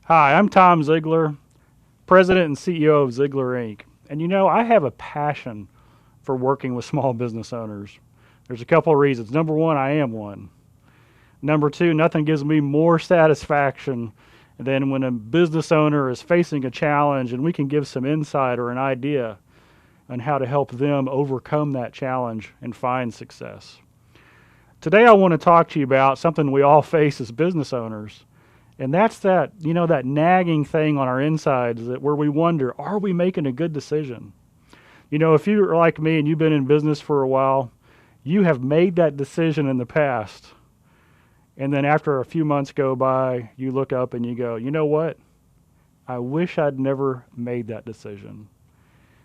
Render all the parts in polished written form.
Hi, I'm Tom Ziegler, President and CEO of Ziegler Inc. And I have a passion for working with small business owners. There's a couple of reasons. Number one, I am one. Number two, nothing gives me more satisfaction than when a business owner is facing a challenge and we can give some insight or an idea on how to help them overcome that challenge and find success. Today, I want to talk to you about something we all face as business owners. And that's that nagging thing on our insides that where we wonder, are we making a good decision? If you're like me and you've been in business for a while, you have made that decision in the past. And then after a few months go by, you look up and you go, you know what? I wish I'd never made that decision.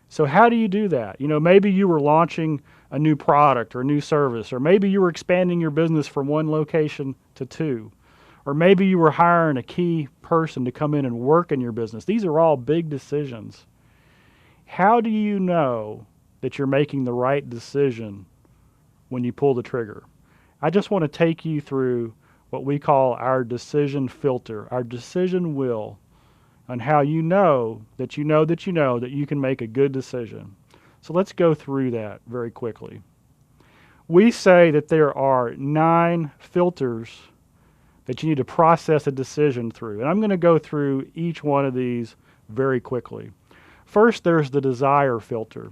So how do you do that? Maybe you were launching a new product or a new service, or maybe you were expanding your business from one location to two. Or maybe you were hiring a key person to come in and work in your business. These are all big decisions. How do you know that you're making the right decision when you pull the trigger? I just want to take you through what we call our decision filter, our decision wheel, on how you know that you know that you know that you can make a good decision. So let's go through that very quickly. We say that there are 9 filters that you need to process a decision through. And I'm going to go through each one of these very quickly. First, there's the desire filter.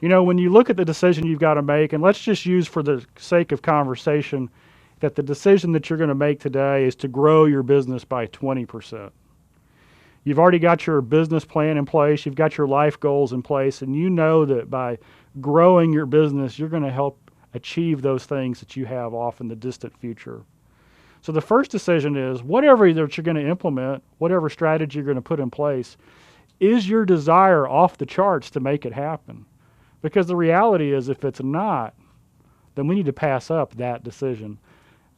When you look at the decision you've got to make, and let's just use for the sake of conversation that the decision that you're going to make today is to grow your business by 20%. You've already got your business plan in place, you've got your life goals in place, and you know that by growing your business, you're going to help achieve those things that you have off in the distant future. So the first decision is whatever that you're going to implement, whatever strategy you're going to put in place, is your desire off the charts to make it happen? Because the reality is if it's not, then we need to pass up that decision.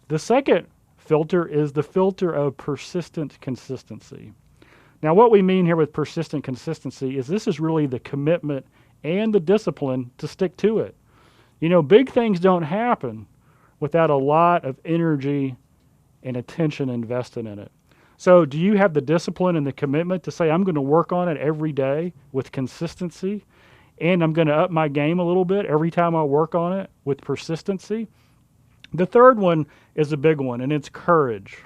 The second filter is the filter of persistent consistency. Now what we mean here with persistent consistency is this is really the commitment and the discipline to stick to it. Big things don't happen without a lot of energy and attention invested in it. So do you have the discipline and the commitment to say, I'm going to work on it every day with consistency, and I'm going to up my game a little bit every time I work on it with persistency? The third one is a big one, and it's courage.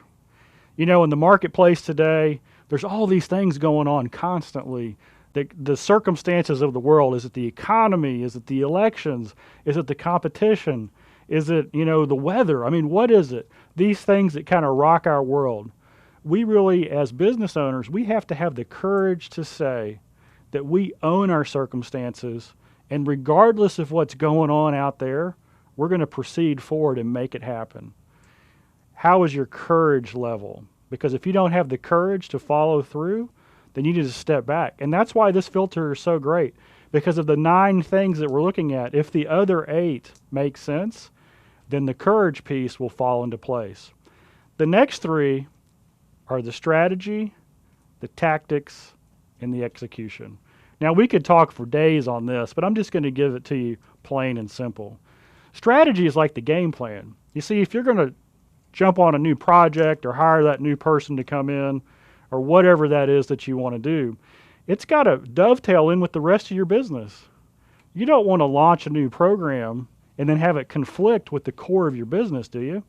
In the marketplace today, there's all these things going on constantly. The circumstances of the world, is it the economy? Is it the elections? Is it the competition? Is it, the weather? I mean, what is it? These things that kind of rock our world. We really, as business owners, we have to have the courage to say that we own our circumstances, and regardless of what's going on out there, we're going to proceed forward and make it happen. How is your courage level? Because if you don't have the courage to follow through, then you need to step back. And that's why this filter is so great, because of the 9 things that we're looking at. If the other 8 make sense, then the courage piece will fall into place. The next 3 are the strategy, the tactics, and the execution. Now, we could talk for days on this, but I'm just going to give it to you plain and simple. Strategy is like the game plan. You see, if you're going to jump on a new project or hire that new person to come in or whatever that is that you want to do, it's got to dovetail in with the rest of your business. You don't want to launch a new program and then have it conflict with the core of your business, do you?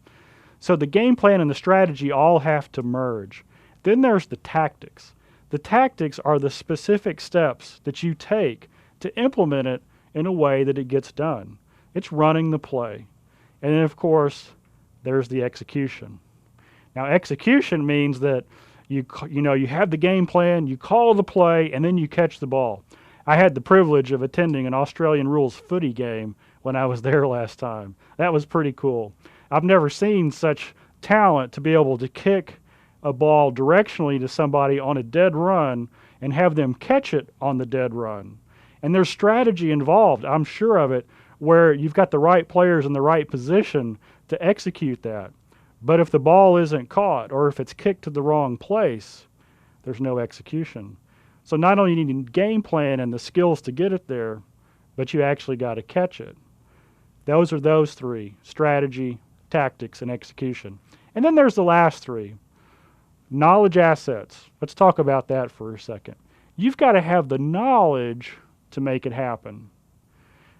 So the game plan and the strategy all have to merge. Then there's the tactics. The tactics are the specific steps that you take to implement it in a way that it gets done. It's running the play. And then, of course, there's the execution. Now, execution means that you have the game plan, you call the play, and then you catch the ball. I had the privilege of attending an Australian rules footy game when I was there last time. That was pretty cool. I've never seen such talent to be able to kick a ball directionally to somebody on a dead run and have them catch it on the dead run. And there's strategy involved, I'm sure of it, where you've got the right players in the right position to execute that. But if the ball isn't caught or if it's kicked to the wrong place, there's no execution. So not only do you need a game plan and the skills to get it there, but you actually got to catch it. Those are those 3: strategy, tactics, and execution. And then there's the last 3: Knowledge assets. Let's talk about that for a second. You've got to have the knowledge to make it happen.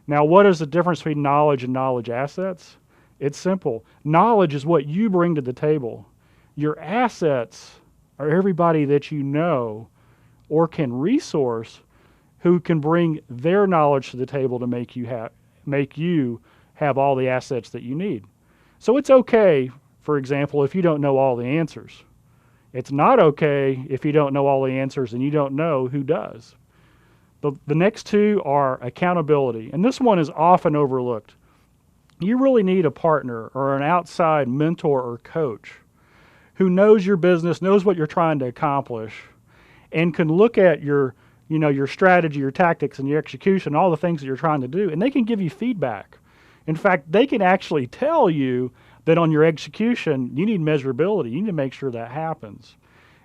Now, what is the difference between knowledge and knowledge assets? It's simple. Knowledge is what you bring to the table. Your assets are everybody that you know or can resource who can bring their knowledge to the table to make you have all the assets that you need. So it's okay, for example, if you don't know all the answers. It's not okay if you don't know all the answers and you don't know who does. The next two are accountability, and this one is often overlooked. You really need a partner or an outside mentor or coach who knows your business, knows what you're trying to accomplish, and can look at your strategy, your tactics, and your execution, all the things that you're trying to do, and they can give you feedback. In fact, they can actually tell you that on your execution, you need measurability. You need to make sure that happens.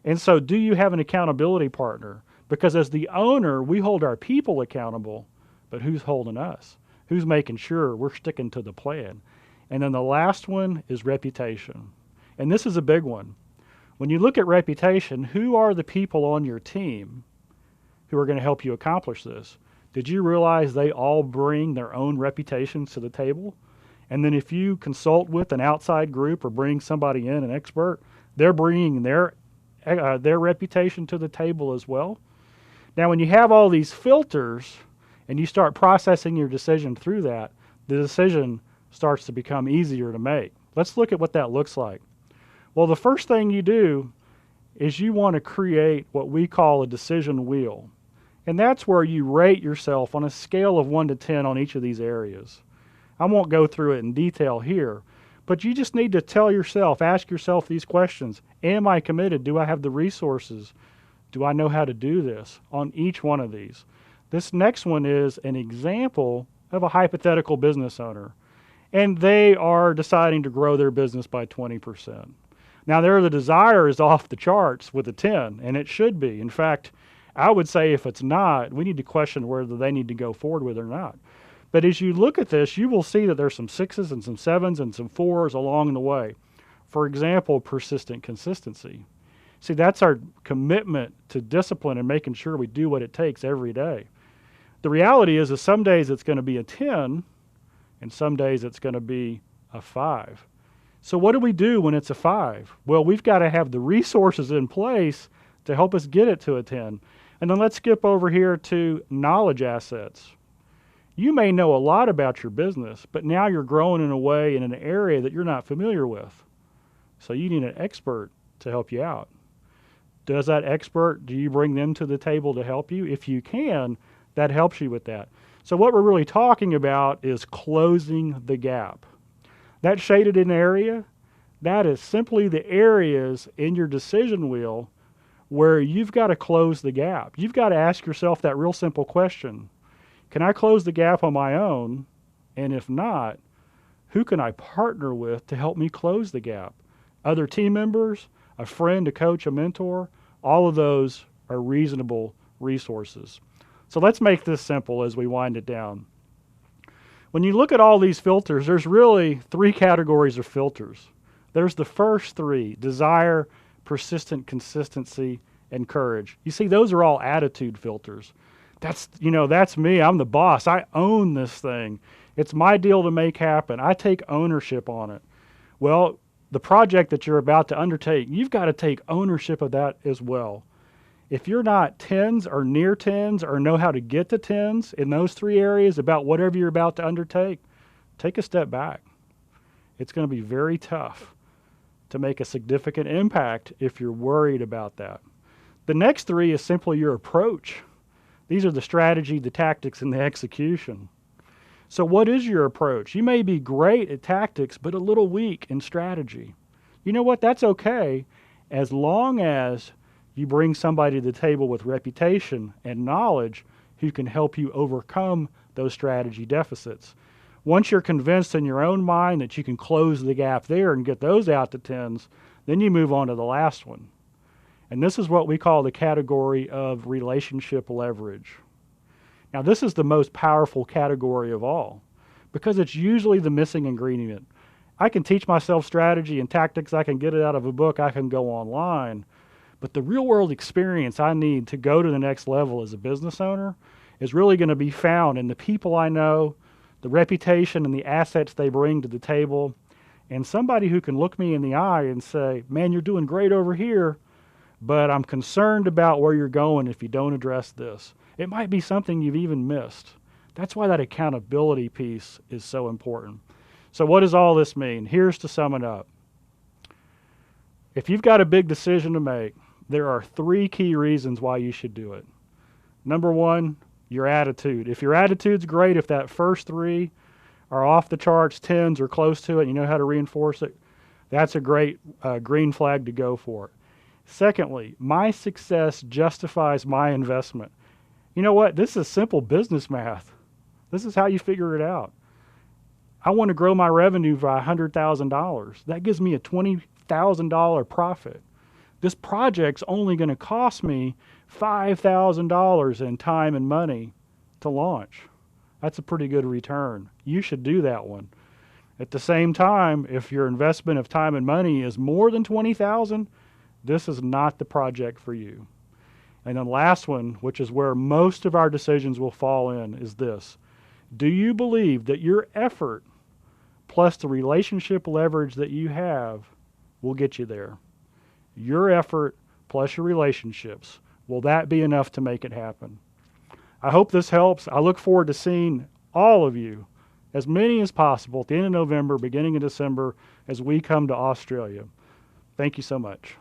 And so do you have an accountability partner? Because as the owner, we hold our people accountable, but who's holding us? Who's making sure we're sticking to the plan? And then the last one is reputation. And this is a big one. When you look at reputation, who are the people on your team who are going to help you accomplish this? Did you realize they all bring their own reputations to the table? And then if you consult with an outside group or bring somebody in, an expert, they're bringing their reputation to the table as well. Now, when you have all these filters and you start processing your decision through that, the decision starts to become easier to make. Let's look at what that looks like. Well, the first thing you do is you want to create what we call a decision wheel. And that's where you rate yourself on a scale of 1 to 10 on each of these areas. I won't go through it in detail here, but you just need to tell yourself, ask yourself these questions. Am I committed? Do I have the resources? Do I know how to do this on each one of these? This next one is an example of a hypothetical business owner, and they are deciding to grow their business by 20%. Now, the desire is off the charts with a 10, and it should be. In fact, I would say if it's not, we need to question whether they need to go forward with it or not. But as you look at this, you will see that there's some 6s and some 7s and some 4s along the way. For example, persistent consistency. See, that's our commitment to discipline and making sure we do what it takes every day. The reality is some days it's going to be a 10, and some days it's going to be a 5. So what do we do when it's a 5? Well, we've got to have the resources in place to help us get it to a 10. And then let's skip over here to knowledge assets. You may know a lot about your business, but now you're growing in a way in an area that you're not familiar with. So you need an expert to help you out. Do you bring them to the table to help you? If you can, that helps you with that. So what we're really talking about is closing the gap. That shaded in area, that is simply the areas in your decision wheel where you've got to close the gap. You've got to ask yourself that real simple question. Can I close the gap on my own? And if not, who can I partner with to help me close the gap? Other team members, a friend, a coach, a mentor, all of those are reasonable resources. So let's make this simple as we wind it down. When you look at all these filters, there's really 3 categories of filters. There's the first 3, desire, persistent consistency, and courage. You see, those are all attitude filters. That's me. I'm the boss. I own this thing. It's my deal to make happen. I take ownership on it. Well, the project that you're about to undertake, you've got to take ownership of that as well. If you're not 10s or near 10s or know how to get to 10s in those 3 areas about whatever you're about to undertake, take a step back. It's going to be very tough to make a significant impact if you're worried about that. The next 3 is simply your approach. These are the strategy, the tactics, and the execution. So what is your approach? You may be great at tactics, but a little weak in strategy. You know what? That's okay as long as you bring somebody to the table with reputation and knowledge who can help you overcome those strategy deficits. Once you're convinced in your own mind that you can close the gap there and get those out to 10s, then you move on to the last one. And this is what we call the category of relationship leverage. Now, this is the most powerful category of all because it's usually the missing ingredient. I can teach myself strategy and tactics. I can get it out of a book. I can go online. But the real world experience I need to go to the next level as a business owner is really going to be found in the people I know, the reputation and the assets they bring to the table, and somebody who can look me in the eye and say, man, you're doing great over here, but I'm concerned about where you're going if you don't address this. It might be something you've even missed. That's why that accountability piece is so important. So what does all this mean? Here's to sum it up. If you've got a big decision to make, there are 3 key reasons why you should do it. Number 1, your attitude. If your attitude's great, if that first 3 are off the charts, 10s or close to it, and you know how to reinforce it, that's a great green flag to go for. Secondly, my success justifies my investment. You know what? This is simple business math. This is how you figure it out. I want to grow my revenue by $100,000. That gives me a $20,000 profit. This project's only going to cost me $5,000 in time and money to launch. That's a pretty good return. You should do that one. At the same time, if your investment of time and money is more than $20,000, this is not the project for you. And then last one, which is where most of our decisions will fall in, is this. Do you believe that your effort plus the relationship leverage that you have will get you there? Your effort plus your relationships, will that be enough to make it happen? I hope this helps. I look forward to seeing all of you, as many as possible, at the end of November, beginning of December, as we come to Australia. Thank you so much.